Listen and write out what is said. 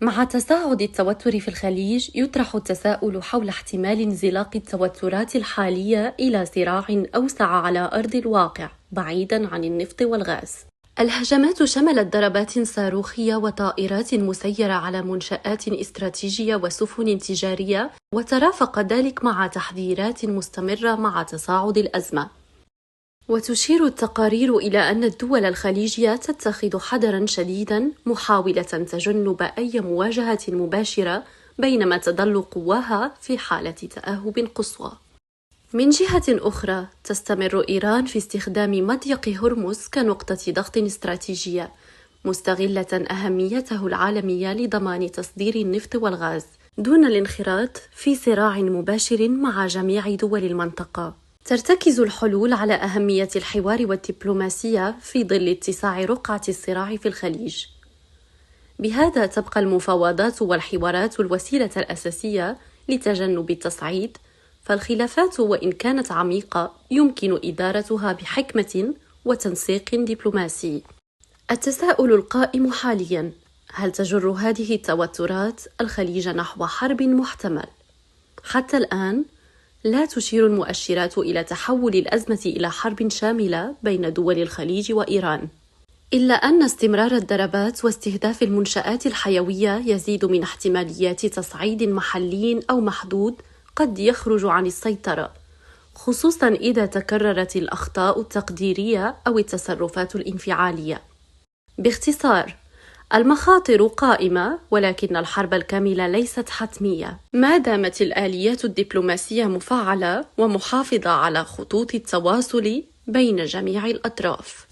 مع تصاعد التوتر في الخليج، يطرح التساؤل حول احتمال انزلاق التوترات الحالية إلى صراع أوسع على أرض الواقع بعيداً عن النفط والغاز. الهجمات شملت ضربات صاروخية وطائرات مسيرة على منشآت استراتيجية وسفن تجارية، وترافق ذلك مع تحذيرات مستمرة مع تصاعد الأزمة. وتشير التقارير إلى أن الدول الخليجية تتخذ حذراً شديداً محاولة تجنب أي مواجهة مباشرة، بينما تظل قواها في حالة تأهب قصوى. من جهة أخرى، تستمر إيران في استخدام مضيق هرمز كنقطة ضغط استراتيجية، مستغلة أهميته العالمية لضمان تصدير النفط والغاز دون الانخراط في صراع مباشر مع جميع دول المنطقة. ترتكز الحلول على أهمية الحوار والدبلوماسية في ظل اتساع رقعة الصراع في الخليج. بهذا تبقى المفاوضات والحوارات الوسيلة الأساسية لتجنب التصعيد، فالخلافات وإن كانت عميقة يمكن إدارتها بحكمة وتنسيق دبلوماسي. التساؤل القائم حالياً: هل تجر هذه التوترات الخليج نحو حرب محتمل؟ حتى الآن لا تشير المؤشرات إلى تحول الأزمة إلى حرب شاملة بين دول الخليج وإيران، إلا أن استمرار الضربات واستهداف المنشآت الحيوية يزيد من احتماليات تصعيد محلي أو محدود قد يخرج عن السيطرة، خصوصاً إذا تكررت الأخطاء التقديرية أو التصرفات الانفعالية. باختصار، المخاطر قائمة، ولكن الحرب الكاملة ليست حتمية ما دامت الآليات الدبلوماسية مفعلة ومحافظة على خطوط التواصل بين جميع الأطراف.